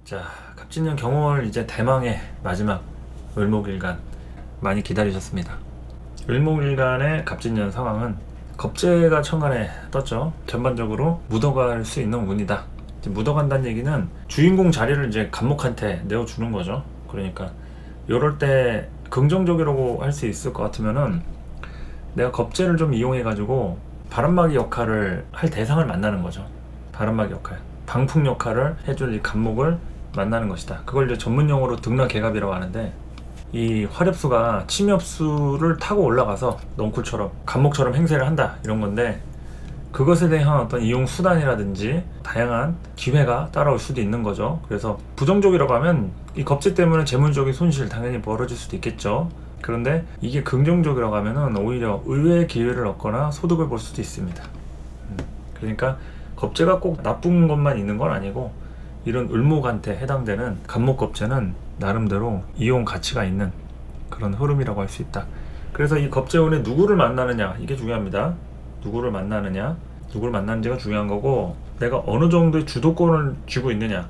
자, 갑진년 경월 이제 대망의 마지막 을목일간 많이 기다리셨습니다. 을목일간의 갑진년 상황은 겁재가 천간에 떴죠. 전반적으로 묻어갈 수 있는 운이다. 이제 묻어간다는 얘기는 주인공 자리를 이제 갑목한테 내어주는 거죠. 그러니까 이럴 때 긍정적이라고 할 수 있을 것 같으면은 내가 겁재를 좀 이용해 가지고 바람막이 역할을 할 대상을 만나는 거죠. 바람막이 역할, 방풍 역할을 해줄 이 갑목을 만나는 것이다. 그걸 이제 전문용어로 등락개갑이라고 하는데, 이 화렵수가 침엽수를 타고 올라가서 넝쿨처럼 갑목처럼 행세를 한다, 이런 건데, 그것에 대한 어떤 이용 수단이라든지 다양한 기회가 따라올 수도 있는 거죠. 그래서 부정적이라고 하면 이 겁재 때문에 재물적인 손실 당연히 벌어질 수도 있겠죠. 그런데 이게 긍정적이라고 하면은 오히려 의외의 기회를 얻거나 소득을 볼 수도 있습니다. 그러니까 겁재가 꼭 나쁜 것만 있는 건 아니고, 이런 을목한테 해당되는 갑목 겁재는 나름대로 이용 가치가 있는 그런 흐름이라고 할 수 있다. 그래서 이 겁재운에 누구를 만나느냐, 이게 중요합니다. 누구를 만나느냐, 누구를 만나는지가 중요한 거고, 내가 어느 정도의 주도권을 쥐고 있느냐,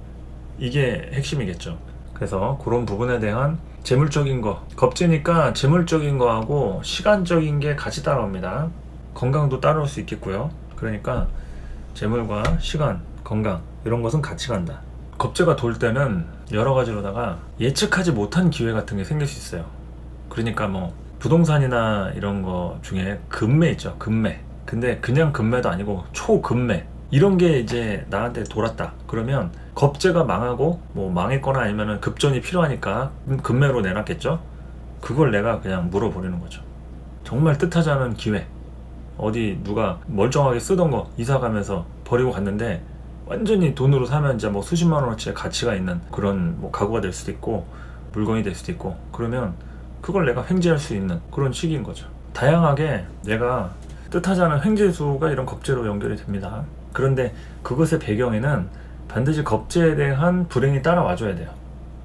이게 핵심이겠죠. 그래서 그런 부분에 대한 재물적인 거, 겁재니까 재물적인 거하고 시간적인 게 같이 따라옵니다. 건강도 따라올 수 있겠고요. 그러니까 재물과 시간, 건강, 이런 것은 같이 간다. 겁재가 돌 때는 여러 가지로다가 예측하지 못한 기회 같은 게 생길 수 있어요. 그러니까 뭐 부동산이나 이런 거 중에 금매 있죠. 금매. 근데 그냥 금매도 아니고 초금매, 이런 게 이제 나한테 돌았다. 그러면 겁재가 망하고 뭐 망했거나 아니면은 급전이 필요하니까 금매로 내놨겠죠. 그걸 내가 그냥 물어버리는 거죠. 정말 뜻하지 않은 기회, 어디 누가 멀쩡하게 쓰던 거 이사 가면서 버리고 갔는데 완전히 돈으로 사면 이제 뭐 수십만 원어치의 가치가 있는 그런 뭐 가구가 될 수도 있고 물건이 될 수도 있고, 그러면 그걸 내가 횡재할 수 있는 그런 시기인 거죠. 다양하게 내가 뜻하지 않은 횡재수가 이런 겁재로 연결이 됩니다. 그런데 그것의 배경에는 반드시 겁재에 대한 불행이 따라와줘야 돼요.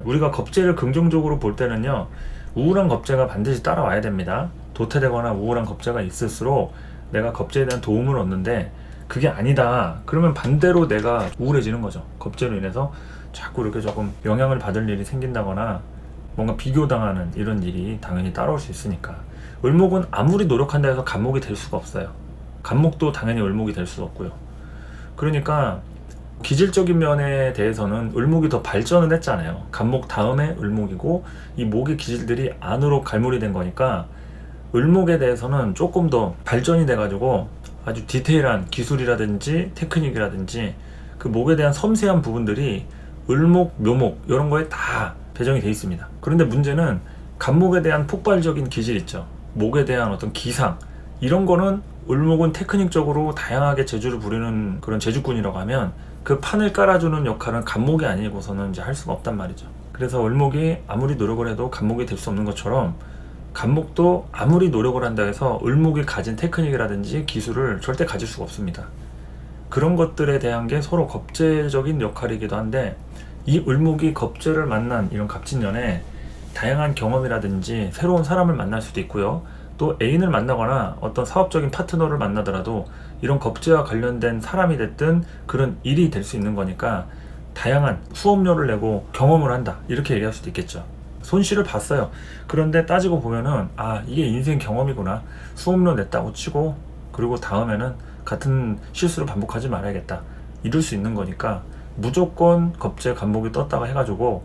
우리가 겁재를 긍정적으로 볼 때는요, 우울한 겁재가 반드시 따라와야 됩니다. 도태되거나 우울한 겁재가 있을수록 내가 겁재에 대한 도움을 얻는데, 그게 아니다 그러면 반대로 내가 우울해지는 거죠. 겁재로 인해서 자꾸 이렇게 조금 영향을 받을 일이 생긴다거나 뭔가 비교당하는 이런 일이 당연히 따라올 수 있으니까. 을목은 아무리 노력한다 해서 갑목이 될 수가 없어요. 갑목도 당연히 을목이 될 수 없고요. 그러니까 기질적인 면에 대해서는 을목이 더 발전을 했잖아요. 갑목 다음에 을목이고, 이 목의 기질들이 안으로 갈무리 된 거니까 을목에 대해서는 조금 더 발전이 돼가지고 아주 디테일한 기술이라든지 테크닉이라든지 그 목에 대한 섬세한 부분들이 을목, 묘목 이런 거에 다 배정이 돼 있습니다. 그런데 문제는 갑목에 대한 폭발적인 기질 있죠. 목에 대한 어떤 기상, 이런 거는 을목은 테크닉적으로 다양하게 재주를 부리는 그런 재주꾼이라고 하면 그 판을 깔아주는 역할은 갑목이 아니고서는 이제 할 수가 없단 말이죠. 그래서 을목이 아무리 노력을 해도 갑목이 될 수 없는 것처럼, 갑목도 아무리 노력을 한다 해서 을목이 가진 테크닉이라든지 기술을 절대 가질 수가 없습니다. 그런 것들에 대한 게 서로 겁재적인 역할이기도 한데, 이 을목이 겁재를 만난 이런 갑진년에 다양한 경험이라든지 새로운 사람을 만날 수도 있고요. 또 애인을 만나거나 어떤 사업적인 파트너를 만나더라도 이런 겁재와 관련된 사람이 됐든 그런 일이 될 수 있는 거니까 다양한 수업료를 내고 경험을 한다, 이렇게 얘기할 수도 있겠죠. 손실을 봤어요. 그런데 따지고 보면은 이게 인생 경험이구나, 수업료 냈다고 치고 그리고 다음에는 같은 실수를 반복하지 말아야겠다, 이럴 수 있는 거니까 무조건 겁재 갑목이 떴다가 해가지고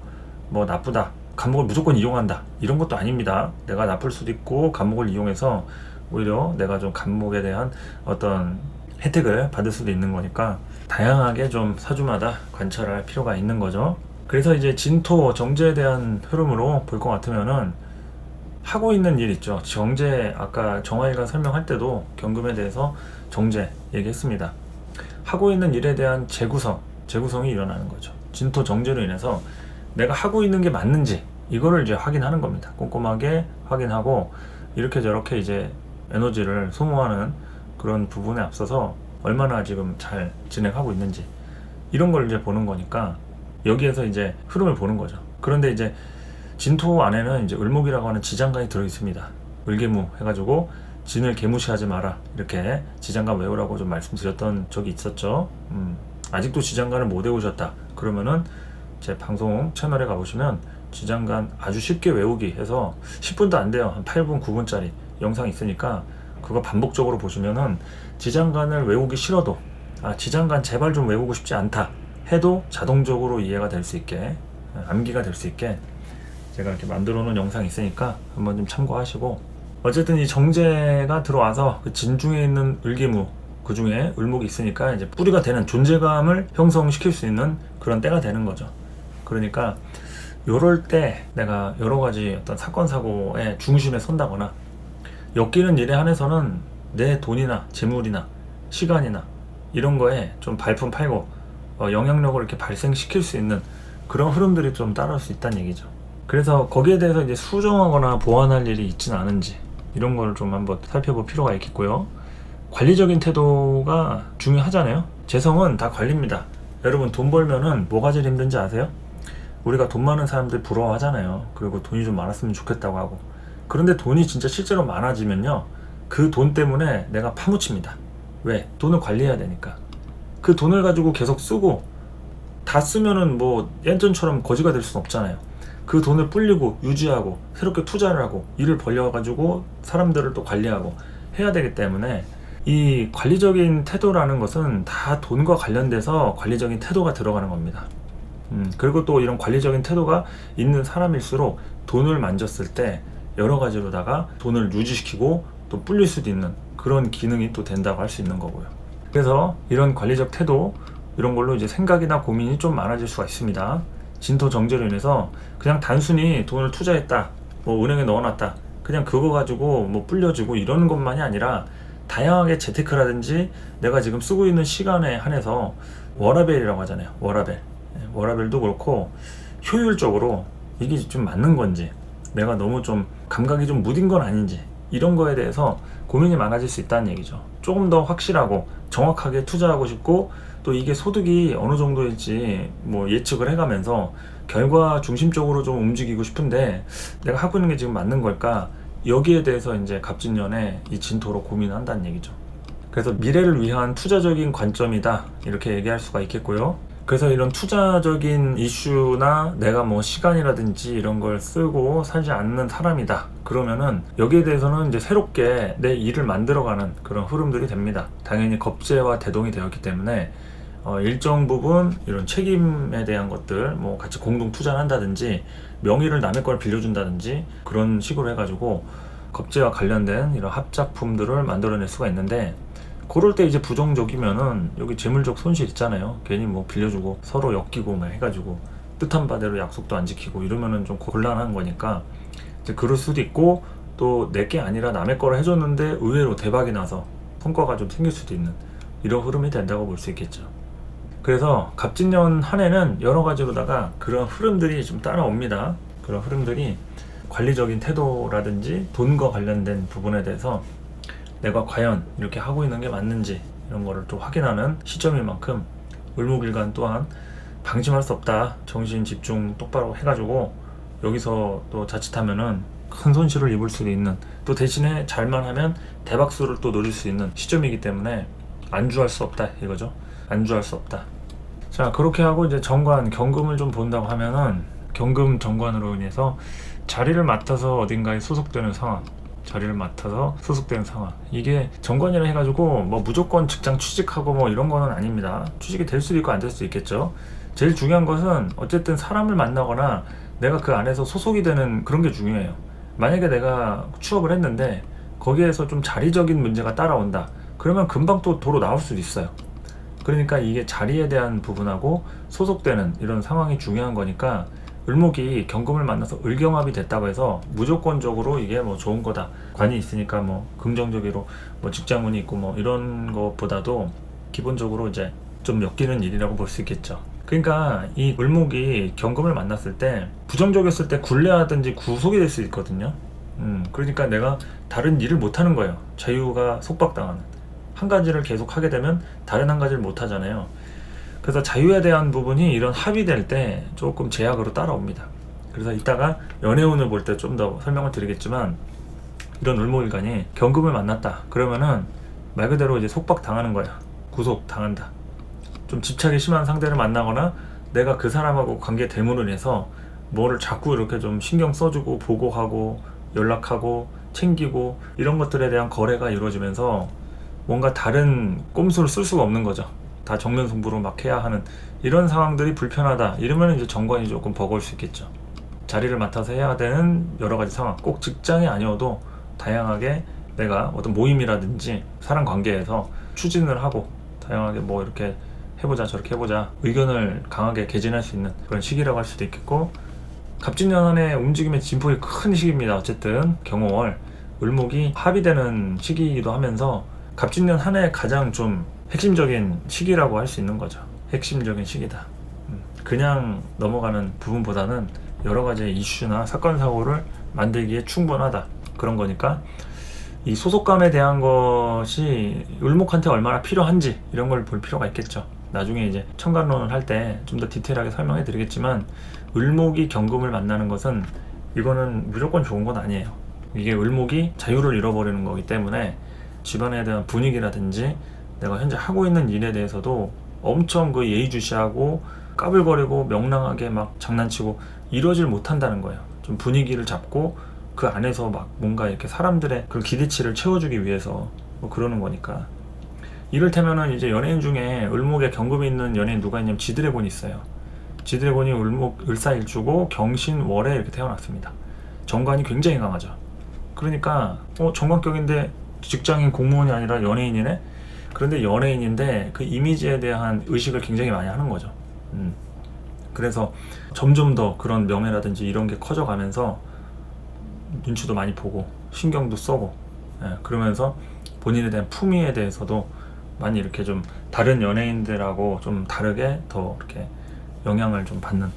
뭐 나쁘다, 갑목을 무조건 이용한다, 이런 것도 아닙니다. 내가 나쁠 수도 있고 갑목을 이용해서 오히려 내가 좀 갑목에 대한 어떤 혜택을 받을 수도 있는 거니까 다양하게 좀 사주마다 관찰할 필요가 있는 거죠. 그래서 이제 진토, 정제에 대한 흐름으로 볼 것 같으면은 하고 있는 일 있죠. 정제, 아까 정화일간 설명할 때도 경금에 대해서 정제 얘기했습니다. 하고 있는 일에 대한 재구성이 일어나는 거죠. 진토, 정제로 인해서 내가 하고 있는 게 맞는지 이거를 이제 확인하는 겁니다. 꼼꼼하게 확인하고 이렇게 저렇게 이제 에너지를 소모하는 그런 부분에 앞서서 얼마나 지금 잘 진행하고 있는지, 이런 걸 이제 보는 거니까 여기에서 이제 흐름을 보는 거죠. 그런데 이제 진토 안에는 이제 을목이라고 하는 지장간이 들어 있습니다. 을개무 해가지고 진을 개무시하지 마라, 이렇게 지장간 외우라고 좀 말씀드렸던 적이 있었죠. 아직도 지장간을 못 외우셨다 그러면은 제 방송 채널에 가보시면 지장간 아주 쉽게 외우기 해서 10분도 안 돼요. 한 8분, 9분짜리 영상이 있으니까 그거 반복적으로 보시면은 지장간을 외우기 싫어도 지장간 제발 좀 외우고 싶지 않다 해도 자동적으로 이해가 될 수 있게, 암기가 될 수 있게 제가 이렇게 만들어 놓은 영상이 있으니까 한번 좀 참고하시고, 어쨌든 이 정제가 들어와서 그 진중에 있는 을기무, 그 중에 을목이 있으니까 이제 뿌리가 되는 존재감을 형성시킬 수 있는 그런 때가 되는 거죠. 그러니까 요럴 때 내가 여러 가지 어떤 사건 사고의 중심에 선다거나 엮이는 일에 한해서는 내 돈이나 재물이나 시간이나 이런 거에 좀 발품 팔고 영향력을 이렇게 발생시킬 수 있는 그런 흐름들이 좀 따라올 수 있다는 얘기죠. 그래서 거기에 대해서 이제 수정하거나 보완할 일이 있지는 않은지 이런 거를 좀 한번 살펴볼 필요가 있겠고요. 관리적인 태도가 중요하잖아요. 재성은 다 관리입니다. 여러분 돈 벌면은 뭐가 제일 힘든지 아세요? 우리가 돈 많은 사람들 부러워하잖아요. 그리고 돈이 좀 많았으면 좋겠다고 하고. 그런데 돈이 진짜 실제로 많아지면요, 그 돈 때문에 내가 파묻힙니다. 왜? 돈을 관리해야 되니까. 그 돈을 가지고 계속 쓰고 다 쓰면은 뭐 예전처럼 거지가 될 수는 없잖아요. 그 돈을 불리고 유지하고 새롭게 투자를 하고 일을 벌려가지고 사람들을 또 관리하고 해야 되기 때문에 이 관리적인 태도라는 것은 다 돈과 관련돼서 관리적인 태도가 들어가는 겁니다. 그리고 또 이런 관리적인 태도가 있는 사람일수록 돈을 만졌을 때 여러 가지로다가 돈을 유지시키고 또 불릴 수도 있는 그런 기능이 또 된다고 할 수 있는 거고요. 그래서 이런 관리적 태도, 이런 걸로 이제 생각이나 고민이 좀 많아질 수가 있습니다. 진토 정제로 인해서 그냥 단순히 돈을 투자했다, 뭐 은행에 넣어놨다, 그냥 그거 가지고 뭐 불려주고 이러는 것만이 아니라 다양하게 재테크라든지 내가 지금 쓰고 있는 시간에 한해서 워라밸이라고 하잖아요. 워라밸도 그렇고 효율적으로 이게 좀 맞는 건지, 내가 너무 좀 감각이 좀 무딘 건 아닌지, 이런 거에 대해서 고민이 많아질 수 있다는 얘기죠. 조금 더 확실하고 정확하게 투자하고 싶고, 또 이게 소득이 어느 정도일지 뭐 예측을 해가면서 결과 중심적으로 좀 움직이고 싶은데 내가 하고 있는 게 지금 맞는 걸까? 여기에 대해서 이제 갑진년에 이 진토로 고민한다는 얘기죠. 그래서 미래를 위한 투자적인 관점이다, 이렇게 얘기할 수가 있겠고요. 그래서 이런 투자적인 이슈나 내가 뭐 시간이라든지 이런 걸 쓰고 살지 않는 사람이다, 그러면은 여기에 대해서는 이제 새롭게 내 일을 만들어가는 그런 흐름들이 됩니다. 당연히 겁재와 대동이 되었기 때문에 일정 부분 이런 책임에 대한 것들, 뭐 같이 공동 투자를 한다든지 명의를 남의 걸 빌려준다든지 그런 식으로 해가지고 겁재와 관련된 이런 합작품들을 만들어낼 수가 있는데, 그럴 때 이제 부정적이면은 여기 재물적 손실 있잖아요. 괜히 뭐 빌려주고 서로 엮이고 막 해가지고 뜻한 바대로 약속도 안 지키고 이러면은 좀 곤란한 거니까 이제 그럴 수도 있고, 또 내 게 아니라 남의 거를 해줬는데 의외로 대박이 나서 성과가 좀 생길 수도 있는 이런 흐름이 된다고 볼 수 있겠죠. 그래서 갑진년 한 해는 여러 가지로다가 그런 흐름들이 좀 따라옵니다. 그런 흐름들이 관리적인 태도라든지 돈과 관련된 부분에 대해서 내가 과연 이렇게 하고 있는 게 맞는지 이런 거를 또 확인하는 시점인 만큼 을목일간 또한 방심할 수 없다. 정신 집중 똑바로 해가지고 여기서 또 자칫하면은 큰 손실을 입을 수도 있는, 또 대신에 잘만 하면 대박수를 또 노릴 수 있는 시점이기 때문에 안주할 수 없다, 이거죠. 안주할 수 없다. 자, 그렇게 하고 이제 정관, 경금을 좀 본다고 하면은 경금 정관으로 인해서 자리를 맡아서 어딘가에 소속되는 상황, 이게 정관이라 해가지고 뭐 무조건 직장 취직하고 뭐 이런 거는 아닙니다. 취직이 될 수도 있고 안 될 수도 있겠죠. 제일 중요한 것은 어쨌든 사람을 만나거나 내가 그 안에서 소속이 되는 그런 게 중요해요. 만약에 내가 취업을 했는데 거기에서 좀 자리적인 문제가 따라온다, 그러면 금방 또 도로 나올 수도 있어요. 그러니까 이게 자리에 대한 부분하고 소속되는 이런 상황이 중요한 거니까, 을목이 경금을 만나서 을경합이 됐다고 해서 무조건적으로 이게 뭐 좋은 거다, 관이 있으니까 뭐 긍정적으로 뭐 직장운이 있고 뭐 이런 것보다도 기본적으로 이제 좀 엮이는 일이라고 볼 수 있겠죠. 그러니까 이 을목이 경금을 만났을 때 부정적이었을 때 굴레하든지 구속이 될 수 있거든요. 그러니까 내가 다른 일을 못 하는 거예요. 자유가 속박당하는, 한 가지를 계속 하게 되면 다른 한 가지를 못 하잖아요. 그래서 자유에 대한 부분이 이런 합의될 때 조금 제약으로 따라옵니다. 그래서 이따가 연애운을 볼 때 좀 더 설명을 드리겠지만, 이런 을목일간이 경금을 만났다 그러면은 말 그대로 이제 속박 당하는 거야. 구속 당한다. 좀 집착이 심한 상대를 만나거나 내가 그 사람하고 관계 대문을 해서 뭐를 자꾸 이렇게 좀 신경 써주고 보고하고 연락하고 챙기고 이런 것들에 대한 거래가 이루어지면서 뭔가 다른 꼼수를 쓸 수가 없는 거죠. 다 정면승부로 막 해야 하는 이런 상황들이 불편하다 이러면 이제 정관이 조금 버거울 수 있겠죠. 자리를 맡아서 해야 되는 여러 가지 상황, 꼭 직장이 아니어도 다양하게 내가 어떤 모임이라든지 사람 관계에서 추진을 하고 다양하게 뭐 이렇게 해보자 저렇게 해보자 의견을 강하게 개진할 수 있는 그런 시기라고 할 수도 있겠고, 갑진년의 움직임의 진폭이 큰 시기입니다. 어쨌든 경호월 을목이 합의되는 시기이기도 하면서 갑진년 한 해 가장 좀 핵심적인 시기라고 할 수 있는 거죠. 핵심적인 시기다. 그냥 넘어가는 부분보다는 여러 가지 이슈나 사건 사고를 만들기에 충분하다 그런 거니까, 이 소속감에 대한 것이 을목한테 얼마나 필요한지 이런 걸 볼 필요가 있겠죠. 나중에 이제 천간론을 할 때 좀 더 디테일하게 설명해 드리겠지만, 을목이 경금을 만나는 것은 이거는 무조건 좋은 건 아니에요. 이게 을목이 자유를 잃어버리는 거기 때문에 집안에 대한 분위기라든지 내가 현재 하고 있는 일에 대해서도 엄청 그 예의주시하고 까불거리고 명랑하게 막 장난치고 이러질 못한다는 거예요. 좀 분위기를 잡고 그 안에서 막 뭔가 이렇게 사람들의 그 기대치를 채워주기 위해서 뭐 그러는 거니까. 이를테면은 이제 연예인 중에 을목에 경금이 있는 연예인 누가 있냐면 지드래곤이 있어요. 지드래곤이 을사일주고 경신월에 이렇게 태어났습니다. 정관이 굉장히 강하죠. 그러니까 정관격인데 직장인 공무원이 아니라 연예인이네? 그런데 연예인인데 그 이미지에 대한 의식을 굉장히 많이 하는 거죠. 그래서 점점 더 그런 명예라든지 이런 게 커져가면서 눈치도 많이 보고 신경도 써고, 그러면서 본인에 대한 품위에 대해서도 많이 이렇게 좀 다른 연예인들하고 좀 다르게 더 이렇게 영향을 좀 받는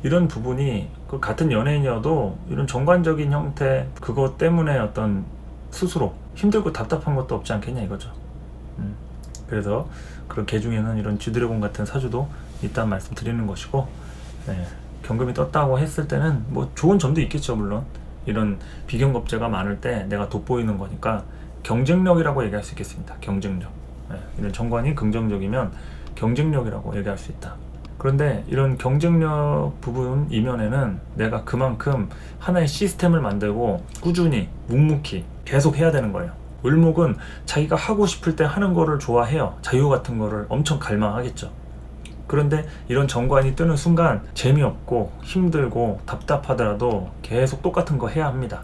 이런 부분이, 그 같은 연예인이어도 이런 정관적인 형태 그것 때문에 어떤 스스로 힘들고 답답한 것도 없지 않겠냐 이거죠. 그래서 그런 개 중에는 이런 쥐드래곤 같은 사주도 있다는 말씀 드리는 것이고, 경금이 떴다고 했을 때는 뭐 좋은 점도 있겠죠. 물론 이런 비경겁제가 많을 때 내가 돋보이는 거니까 경쟁력이라고 얘기할 수 있겠습니다. 경쟁력. 이런 정관이 긍정적이면 경쟁력이라고 얘기할 수 있다. 그런데 이런 경쟁력 부분 이면에는 내가 그만큼 하나의 시스템을 만들고 꾸준히 묵묵히 계속 해야 되는 거예요. 을목은 자기가 하고 싶을 때 하는 거를 좋아해요. 자유 같은 거를 엄청 갈망하겠죠. 그런데 이런 정관이 뜨는 순간 재미없고 힘들고 답답하더라도 계속 똑같은 거 해야 합니다.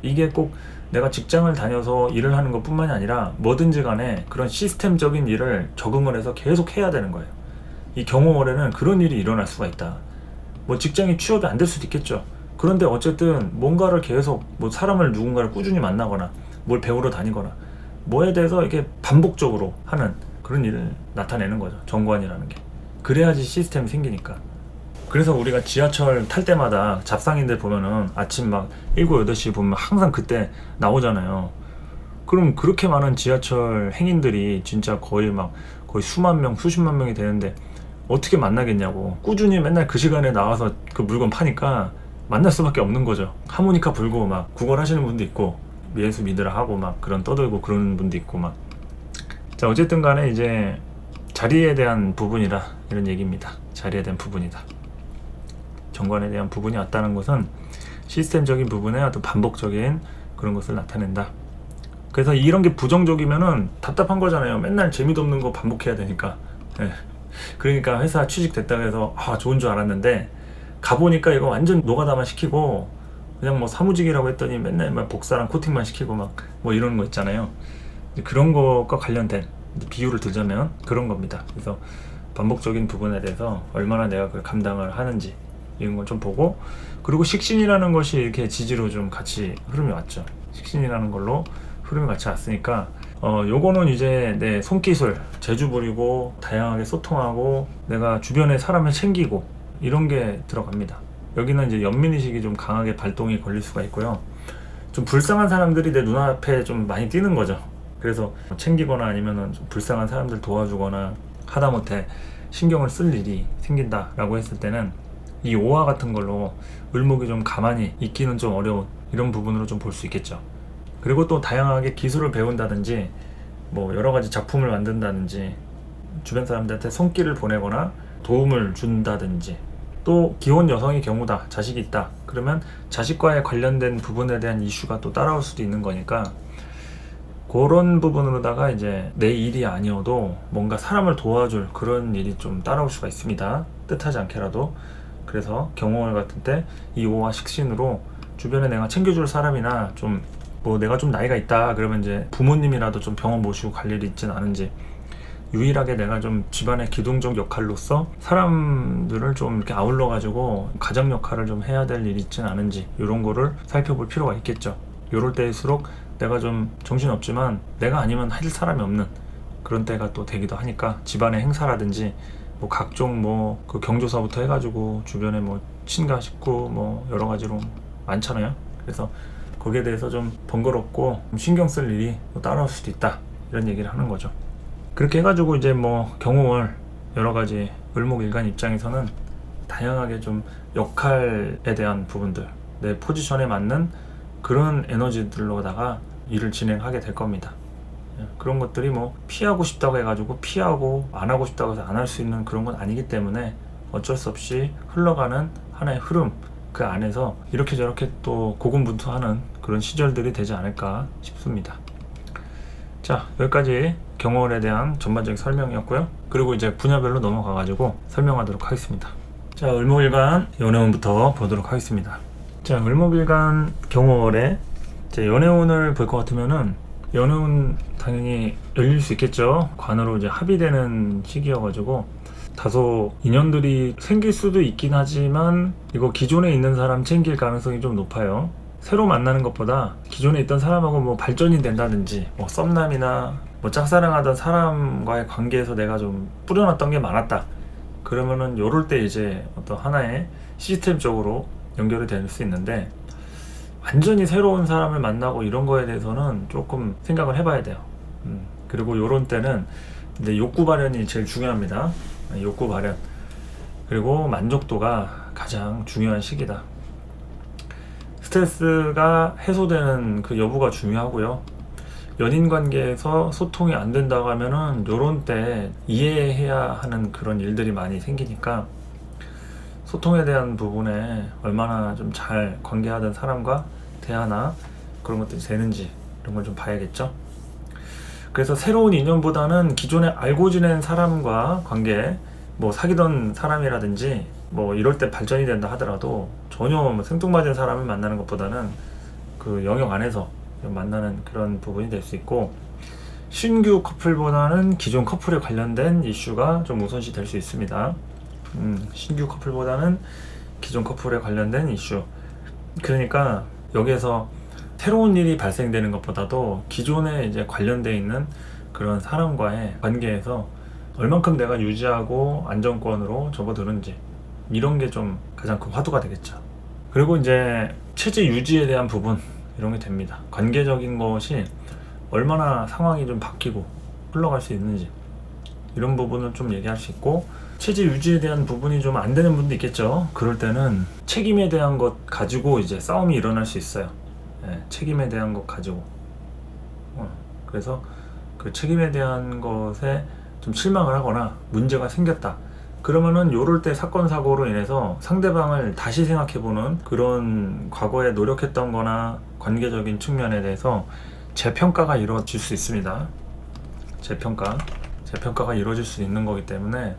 이게 꼭 내가 직장을 다녀서 일을 하는 것 뿐만이 아니라 뭐든지 간에 그런 시스템적인 일을 적응을 해서 계속 해야 되는 거예요. 이 경호월에는 그런 일이 일어날 수가 있다. 뭐 직장이 취업이 안 될 수도 있겠죠. 그런데 어쨌든 뭔가를 계속 뭐 사람을 누군가를 꾸준히 만나거나 뭘 배우러 다니거나 뭐에 대해서 이렇게 반복적으로 하는 그런 일을 나타내는 거죠. 정관이라는 게. 그래야지 시스템이 생기니까. 그래서 우리가 지하철 탈 때마다 잡상인들 보면은 아침 막 7, 8시 보면 항상 그때 나오잖아요. 그럼 그렇게 많은 지하철 행인들이 진짜 거의 수만 명, 수십만 명이 되는데 어떻게 만나겠냐고. 꾸준히 맨날 그 시간에 나와서 그 물건 파니까 만날 수밖에 없는 거죠. 하모니카 불고 막 구걸하시는 분도 있고 예수 믿으라 하고 막 그런 떠들고 그런 분도 있고 막. 자, 어쨌든 간에 이제 자리에 대한 부분이라 이런 얘기입니다. 자리에 대한 부분이다. 정관에 대한 부분이 왔다는 것은 시스템적인 부분의 어떤 반복적인 그런 것을 나타낸다. 그래서 이런 게 부정적이면은 답답한 거잖아요. 맨날 재미도 없는 거 반복해야 되니까. 그러니까 회사 취직됐다고 해서 좋은 줄 알았는데 가보니까 이거 완전 노가다만 시키고 그냥 뭐 사무직이라고 했더니 맨날 막 복사랑 코팅만 시키고 막 뭐 이런 거 있잖아요. 그런 것과 관련된 비유를 들자면 그런 겁니다. 그래서 반복적인 부분에 대해서 얼마나 내가 그걸 감당을 하는지 이런 걸 좀 보고, 그리고 식신이라는 것이 이렇게 지지로 좀 같이 흐름이 왔죠. 식신이라는 걸로 흐름이 같이 왔으니까 요거는 이제 내 손기술, 재주 부리고 다양하게 소통하고 내가 주변의 사람을 챙기고 이런 게 들어갑니다. 여기는 이제 연민의식이 좀 강하게 발동이 걸릴 수가 있고요. 좀 불쌍한 사람들이 내 눈앞에 좀 많이 띄는 거죠. 그래서 챙기거나 아니면은 좀 불쌍한 사람들 도와주거나 하다못해 신경을 쓸 일이 생긴다라고 했을 때는 이 오화 같은 걸로 을목이 좀 가만히 있기는 좀 어려운 이런 부분으로 좀 볼 수 있겠죠. 그리고 또 다양하게 기술을 배운다든지 뭐 여러 가지 작품을 만든다든지 주변 사람들한테 손길을 보내거나 도움을 준다든지, 또 기혼 여성의 경우다, 자식이 있다 그러면 자식과의 관련된 부분에 대한 이슈가 또 따라올 수도 있는 거니까, 그런 부분으로다가 이제 내 일이 아니어도 뭔가 사람을 도와줄 그런 일이 좀 따라올 수가 있습니다. 뜻하지 않게라도. 그래서 경호월 같은 때 이 5화 식신으로 주변에 내가 챙겨줄 사람이나 좀 뭐 내가 좀 나이가 있다 그러면 이제 부모님이라도 좀 병원 모시고 갈 일이 있진 않은지, 유일하게 내가 좀 집안의 기둥적 역할로서 사람들을 좀 이렇게 아울러 가지고 가장 역할을 좀 해야 될 일이 있진 않은지, 이런 거를 살펴볼 필요가 있겠죠. 요럴 때일수록 내가 좀 정신없지만 내가 아니면 할 사람이 없는 그런 때가 또 되기도 하니까, 집안의 행사라든지 뭐 각종 뭐 그 경조사부터 해가지고 주변에 뭐 친가 식구 뭐 여러 가지로 많잖아요. 그래서 거기에 대해서 좀 번거롭고 신경 쓸 일이 또 따라올 수도 있다, 이런 얘기를 하는 거죠. 그렇게 해가지고 이제 뭐 경호월 여러 가지 을목일간 입장에서는 다양하게 좀 역할에 대한 부분들, 내 포지션에 맞는 그런 에너지들로다가 일을 진행하게 될 겁니다. 그런 것들이 뭐 피하고 싶다고 해가지고 피하고 안 하고 싶다고 해서 안 할 수 있는 그런 건 아니기 때문에 어쩔 수 없이 흘러가는 하나의 흐름, 그 안에서 이렇게 저렇게 또 고군분투하는 그런 시절들이 되지 않을까 싶습니다. 자, 여기까지 경호월에 대한 전반적인 설명이었고요. 그리고 이제 분야별로 넘어가가지고 설명하도록 하겠습니다. 자, 을목일간 연애운부터 보도록 하겠습니다. 자, 을목일간 경호월에 이제 연애운을 볼 것 같으면은, 연애운 당연히 열릴 수 있겠죠. 관으로 이제 합의되는 시기여가지고 다소 인연들이 생길 수도 있긴 하지만, 이거 기존에 있는 사람 챙길 가능성이 좀 높아요. 새로 만나는 것보다 기존에 있던 사람하고 뭐 발전이 된다든지, 뭐 썸남이나 뭐 짝사랑하던 사람과의 관계에서 내가 좀 뿌려놨던 게 많았다 그러면은 요럴 때 이제 어떤 하나의 시스템적으로 연결이 될 수 있는데, 완전히 새로운 사람을 만나고 이런 거에 대해서는 조금 생각을 해봐야 돼요. 그리고 요런 때는 이제 욕구 발현이 제일 중요합니다. 욕구 발현, 그리고 만족도가 가장 중요한 시기다. 스트레스가 해소되는 그 여부가 중요하고요. 연인 관계에서 소통이 안 된다고 하면은 요런 때 이해해야 하는 그런 일들이 많이 생기니까, 소통에 대한 부분에 얼마나 좀 잘 관계하던 사람과 대하나 그런 것들이 되는지, 이런 걸 좀 봐야겠죠. 그래서 새로운 인연보다는 기존에 알고 지낸 사람과 관계, 뭐 사귀던 사람이라든지 뭐 이럴 때 발전이 된다 하더라도 전혀 뭐 생뚱맞은 사람을 만나는 것보다는 그 영역 안에서 만나는 그런 부분이 될 수 있고, 신규 커플보다는 기존 커플에 관련된 이슈가 좀 우선시 될 수 있습니다. 신규 커플보다는 기존 커플에 관련된 이슈. 그러니까 여기에서 새로운 일이 발생되는 것보다도 기존에 이제 관련되어 있는 그런 사람과의 관계에서 얼만큼 내가 유지하고 안정권으로 접어드는지, 이런 게 좀 가장 큰 화두가 되겠죠. 그리고 이제 체제 유지에 대한 부분, 이런 게 됩니다. 관계적인 것이 얼마나 상황이 좀 바뀌고 흘러갈 수 있는지, 이런 부분을 좀 얘기할 수 있고, 체제 유지에 대한 부분이 좀 안 되는 분도 있겠죠. 그럴 때는 책임에 대한 것 가지고 이제 싸움이 일어날 수 있어요. 책임에 대한 것 가지고. 그래서 그 책임에 대한 것에 좀 실망을 하거나 문제가 생겼다 그러면은 요럴 때 사건 사고로 인해서 상대방을 다시 생각해보는 그런 과거에 노력했던 거나 관계적인 측면에 대해서 재평가가 이루어질 수 있습니다. 재평가가 이루어질 수 있는 거기 때문에,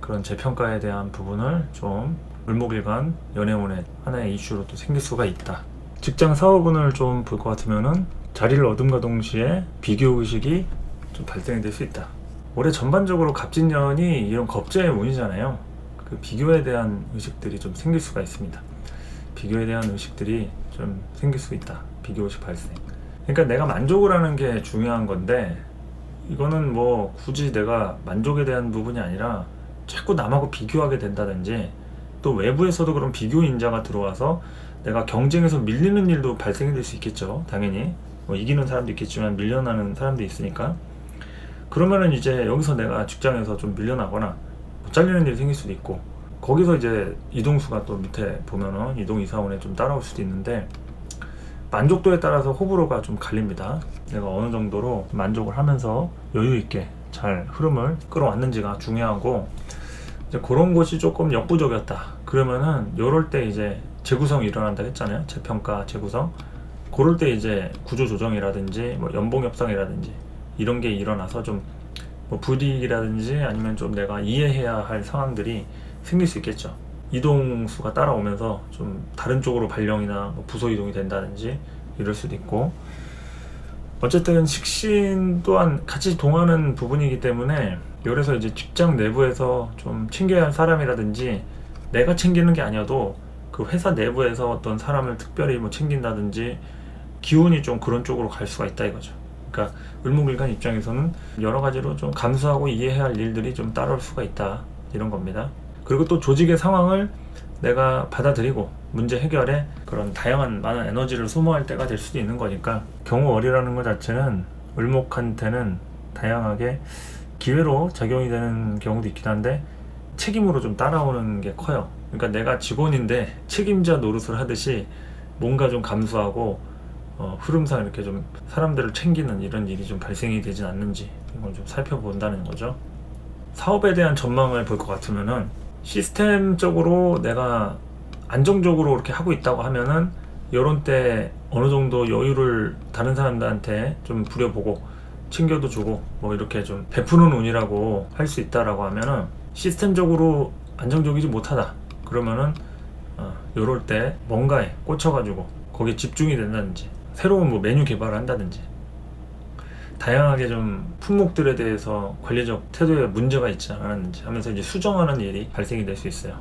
그런 재평가에 대한 부분을 좀 을목일간 연애운의 하나의 이슈로 또 생길 수가 있다. 직장 사업운을 좀 볼 것 같으면은 자리를 얻음과 동시에 비교의식이 좀 발생이 될 수 있다. 올해 전반적으로 갑진년이 이런 겁재의 운이잖아요. 그 비교에 대한 의식들이 좀 생길 수가 있습니다. 비교에 대한 의식들이 좀 생길 수 있다. 비교의식 발생. 그러니까 내가 만족을 하는 게 중요한 건데, 이거는 뭐 굳이 내가 만족에 대한 부분이 아니라 자꾸 남하고 비교하게 된다든지, 또 외부에서도 그런 비교 인자가 들어와서 내가 경쟁에서 밀리는 일도 발생이 될 수 있겠죠. 당연히 뭐 이기는 사람도 있겠지만 밀려나는 사람도 있으니까. 그러면은 이제 여기서 내가 직장에서 좀 밀려나거나 잘리는 일이 생길 수도 있고, 거기서 이제 이동수가 또 밑에 보면은 이동이사원에 좀 따라올 수도 있는데, 만족도에 따라서 호불호가 좀 갈립니다. 내가 어느 정도로 만족을 하면서 여유 있게 잘 흐름을 끌어왔는지가 중요하고, 이제 그런 곳이 조금 역부족이었다. 그러면은 요럴 때 이제 재구성이 일어난다 했잖아요. 재평가, 재구성. 그럴 때 이제 구조조정이라든지 뭐 연봉 협상이라든지 이런 게 일어나서 좀 뭐 불이익이라든지 아니면 좀 내가 이해해야 할 상황들이 생길 수 있겠죠. 이동수가 따라오면서 좀 다른 쪽으로 발령이나 뭐 부서 이동이 된다든지 이럴 수도 있고, 어쨌든 식신 또한 같이 동하는 부분이기 때문에 그래서 이제 직장 내부에서 좀 챙겨야 할 사람이라든지 내가 챙기는 게 아니어도 그 회사 내부에서 어떤 사람을 특별히 뭐 챙긴다든지 기운이 좀 그런 쪽으로 갈 수가 있다 이거죠. 그러니까 을목일간 입장에서는 여러 가지로 좀 감수하고 이해해야 할 일들이 좀 따라올 수가 있다 이런 겁니다. 그리고 또 조직의 상황을 내가 받아들이고 문제 해결에 그런 다양한 많은 에너지를 소모할 때가 될 수도 있는 거니까, 경우월이라는 것 자체는 을목한테는 다양하게 기회로 작용이 되는 경우도 있긴 한데 책임으로 좀 따라오는 게 커요. 그러니까 내가 직원인데 책임자 노릇을 하듯이 뭔가 좀 감수하고 흐름상 이렇게 좀 사람들을 챙기는 이런 일이 좀 발생이 되진 않는지 이걸 좀 살펴본다는 거죠. 사업에 대한 전망을 볼 것 같으면은 시스템적으로 내가 안정적으로 이렇게 하고 있다고 하면은 이런 때 어느 정도 여유를 다른 사람들한테 좀 부려보고 챙겨도 주고 뭐 이렇게 좀 베푸는 운이라고 할 수 있다라고 하면은, 시스템적으로 안정적이지 못하다 그러면은 요럴 때 뭔가에 꽂혀가지고 거기에 집중이 된다든지 새로운 뭐 메뉴 개발을 한다든지 다양하게 좀 품목들에 대해서 관리적 태도에 문제가 있지 않았는지 하면서 이제 수정하는 일이 발생이 될 수 있어요.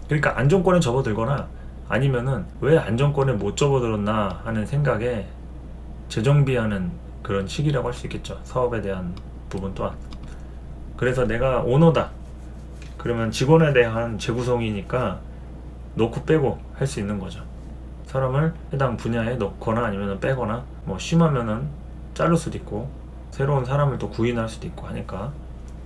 그러니까 안정권에 접어들거나 아니면은 왜 안정권에 못 접어들었나 하는 생각에 재정비하는 그런 시기라고 할 수 있겠죠. 사업에 대한 부분 또한. 그래서 내가 오너다 그러면 직원에 대한 재구성이니까 넣고 빼고 할 수 있는 거죠. 사람을 해당 분야에 넣거나 아니면 빼거나 뭐 심하면은 자를 수도 있고 새로운 사람을 또 구인할 수도 있고 하니까,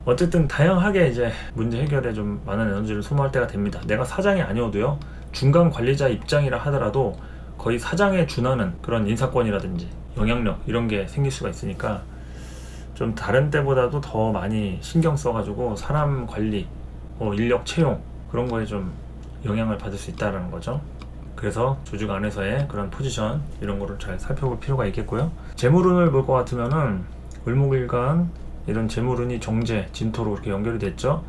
어쨌든 다양하게 이제 문제 해결에 좀 많은 에너지를 소모할 때가 됩니다. 내가 사장이 아니어도요, 중간 관리자 입장이라 하더라도 거의 사장에 준하는 그런 인사권이라든지 영향력 이런 게 생길 수가 있으니까 좀 다른 때보다도 더 많이 신경 써가지고 사람 관리, 인력 채용 그런 거에 좀 영향을 받을 수 있다는 거죠. 그래서 조직 안에서의 그런 포지션 이런 거를 잘 살펴볼 필요가 있겠고요. 재물운을 볼 것 같으면은 을목일간 이런 재물운이 정제, 진토로 이렇게 연결이 됐죠.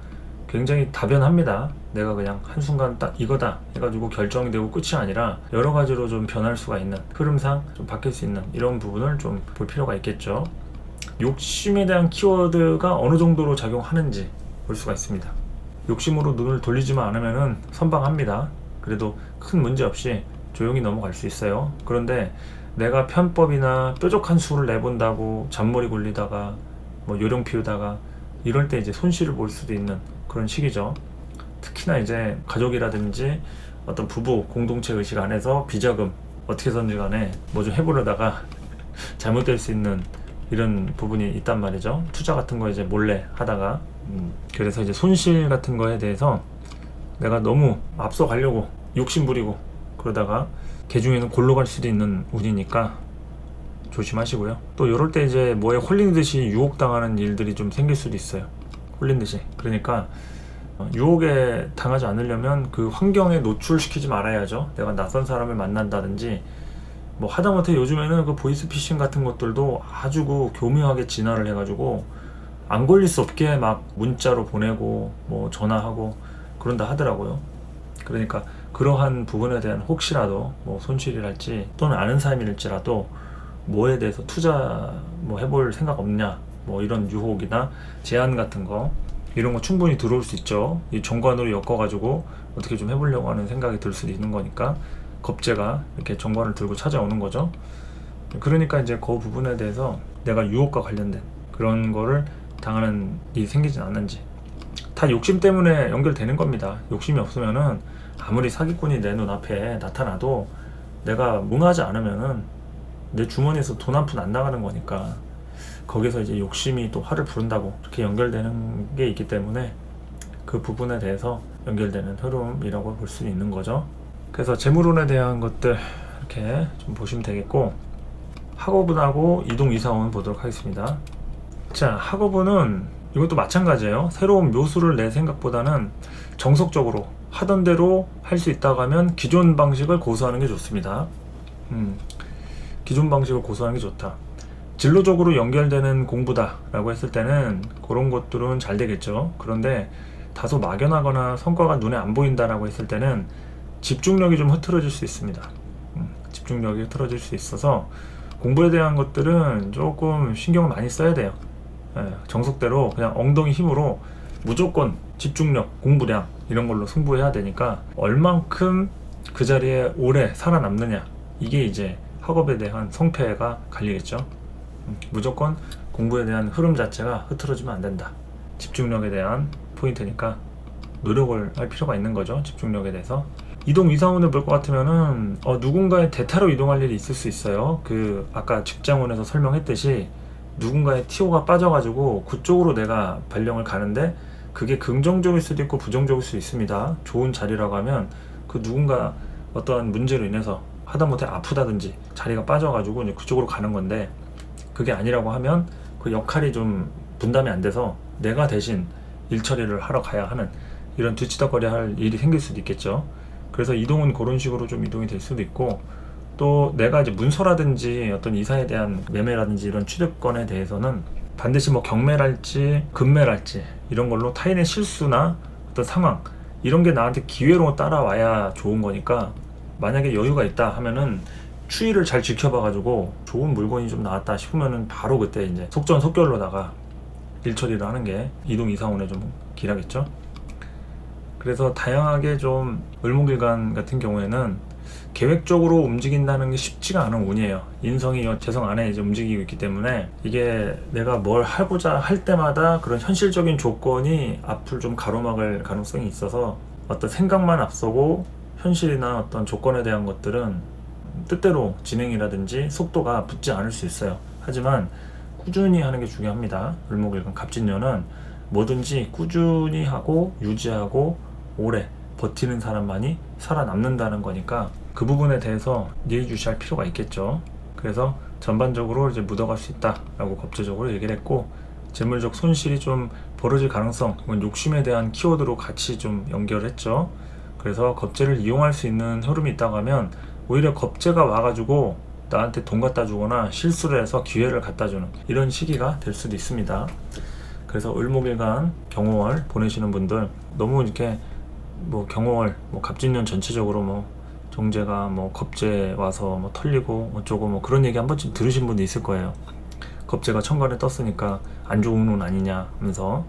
굉장히 다변합니다. 내가 그냥 한순간 딱 이거다 해가지고 결정이 되고 끝이 아니라 여러 가지로 좀 변할 수가 있는, 흐름상 좀 바뀔 수 있는 이런 부분을 좀 볼 필요가 있겠죠. 욕심에 대한 키워드가 어느 정도로 작용하는지 볼 수가 있습니다. 욕심으로 눈을 돌리지만 않으면은 선방합니다. 그래도 큰 문제 없이 조용히 넘어갈 수 있어요. 그런데 내가 편법이나 뾰족한 수를 내본다고 잔머리 굴리다가 뭐 요령 피우다가 이럴 때 이제 손실을 볼 수도 있는 그런 시기죠. 특히나 이제 가족이라든지 어떤 부부 공동체 의식 안에서 비자금 어떻게 해서든지 간에 뭐 좀 해보려다가 잘못될 수 있는 이런 부분이 있단 말이죠. 투자 같은 거 이제 몰래 하다가 그래서 이제 손실 같은 거에 대해서 내가 너무 앞서 가려고 욕심 부리고 그러다가 개중에는 골로 갈 수도 있는 운이니까 조심하시고요. 또 이럴 때 이제 뭐에 홀린 듯이 유혹당하는 일들이 좀 생길 수도 있어요. 홀린 듯이. 그러니까 유혹에 당하지 않으려면 그 환경에 노출시키지 말아야죠. 내가 낯선 사람을 만난다든지 뭐 하다못해 요즘에는 그 보이스피싱 같은 것들도 아주 그 교묘하게 진화를 해가지고 안 걸릴 수 없게 막 문자로 보내고 뭐 전화하고 그런다 하더라고요. 그러니까 그러한 부분에 대한 혹시라도 뭐 손실이랄지 또는 아는 사람일지라도 뭐에 대해서 투자 뭐 해볼 생각 없냐 뭐 이런 유혹이나 제안 같은 거 이런 거 충분히 들어올 수 있죠. 이 정관으로 엮어가지고 어떻게 좀 해보려고 하는 생각이 들 수도 있는 거니까 겁재가 이렇게 정관을 들고 찾아오는 거죠. 그러니까 이제 그 부분에 대해서 내가 유혹과 관련된 그런 거를 당하는 일이 생기진 않는지, 다 욕심 때문에 연결되는 겁니다. 욕심이 없으면은 아무리 사기꾼이 내 눈앞에 나타나도 내가 뭉하지 않으면은 내 주머니에서 돈 한 푼 안 나가는 거니까, 거기서 이제 욕심이 또 화를 부른다고 이렇게 연결되는 게 있기 때문에 그 부분에 대해서 연결되는 흐름이라고 볼 수 있는 거죠. 그래서 재물운에 대한 것들 이렇게 좀 보시면 되겠고, 학업운하고 이동 이사운 보도록 하겠습니다. 자, 학업운은 이것도 마찬가지예요. 새로운 묘수를 내 생각보다는 정석적으로 하던 대로 할 수 있다고 하면 기존 방식을 고수하는 게 좋습니다. 기존 방식을 고수하는 게 좋다. 진로적으로 연결되는 공부다 라고 했을 때는 그런 것들은 잘 되겠죠. 그런데 다소 막연하거나 성과가 눈에 안 보인다라고 했을 때는 집중력이 좀 흐트러질 수 있습니다. 집중력이 흐트러질 수 있어서 공부에 대한 것들은 조금 신경을 많이 써야 돼요. 정석대로 그냥 엉덩이 힘으로 무조건 집중력, 공부량 이런 걸로 승부해야 되니까 얼만큼 그 자리에 오래 살아남느냐, 이게 이제 학업에 대한 성패가 갈리겠죠. 무조건 공부에 대한 흐름 자체가 흐트러지면 안 된다. 집중력에 대한 포인트니까 노력을 할 필요가 있는 거죠. 집중력에 대해서. 이동 이상원을 볼 것 같으면은 누군가의 대타로 이동할 일이 있을 수 있어요. 그 아까 직장원에서 설명했듯이 누군가의 TO가 빠져가지고 그쪽으로 내가 발령을 가는데 그게 긍정적일 수도 있고 부정적일 수 있습니다. 좋은 자리라고 하면 그 누군가 어떠한 문제로 인해서 하다못해 아프다든지 자리가 빠져가지고 이제 그쪽으로 가는 건데, 그게 아니라고 하면 그 역할이 좀 분담이 안 돼서 내가 대신 일 처리를 하러 가야 하는 이런 뒤치다거려 할 일이 생길 수도 있겠죠. 그래서 이동은 그런 식으로 좀 이동이 될 수도 있고, 또 내가 이제 문서라든지 어떤 이사에 대한 매매라든지 이런 취득권에 대해서는 반드시 뭐 경매랄지 급매랄지 이런 걸로 타인의 실수나 어떤 상황 이런 게 나한테 기회로 따라와야 좋은 거니까, 만약에 여유가 있다 하면은 추이를 잘 지켜봐가지고 좋은 물건이 좀 나왔다 싶으면은 바로 그때 이제 속전속결로다가 일 처리를 하는 게 이동 이사원에 좀 길하겠죠. 그래서 다양하게 좀 을목일간 같은 경우에는 계획적으로 움직인다는 게 쉽지가 않은 운이에요. 인성이 재성 안에 이제 움직이고 있기 때문에 이게 내가 뭘 하고자 할 때마다 그런 현실적인 조건이 앞을 좀 가로막을 가능성이 있어서 어떤 생각만 앞서고 현실이나 어떤 조건에 대한 것들은 뜻대로 진행이라든지 속도가 붙지 않을 수 있어요. 하지만 꾸준히 하는 게 중요합니다. 을목일간 갑진년은 뭐든지 꾸준히 하고 유지하고 오래 버티는 사람만이 살아남는다는 거니까 그 부분에 대해서 예의주시할 필요가 있겠죠. 그래서 전반적으로 이제 묻어갈 수 있다라고 겁재적으로 얘기를 했고, 재물적 손실이 좀 벌어질 가능성, 이건 욕심에 대한 키워드로 같이 좀 연결했죠. 그래서 겁재를 이용할 수 있는 흐름이 있다고 하면 오히려 겁재가 와가지고 나한테 돈 갖다 주거나 실수를 해서 기회를 갖다 주는 이런 시기가 될 수도 있습니다. 그래서 을목일간 경호월 보내시는 분들 너무 이렇게 뭐 경호월 뭐 갑진년 전체적으로 뭐 정제가 뭐 겁재 와서 뭐 털리고 어쩌고 뭐 그런 얘기 한 번쯤 들으신 분도 있을 거예요. 겁재가 천간에 떴으니까 안 좋은 운 아니냐 하면서,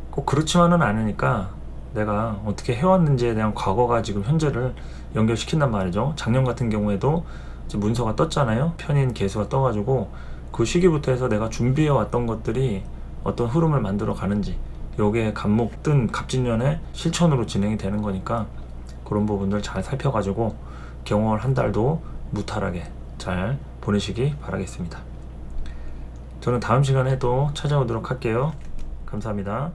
꼭 그렇지만은 않으니까 내가 어떻게 해왔는지에 대한 과거가 지금 현재를 연결시킨단 말이죠. 작년 같은 경우에도 이제 문서가 떴잖아요. 편인 개수가 떠가지고 그 시기부터 해서 내가 준비해 왔던 것들이 어떤 흐름을 만들어 가는지, 요게 갑목 뜬 갑진년의 실천으로 진행이 되는 거니까 그런 부분들 잘 살펴가지고 경월 한 달도 무탈하게 잘 보내시기 바라겠습니다. 저는 다음 시간에 또 찾아오도록 할게요. 감사합니다.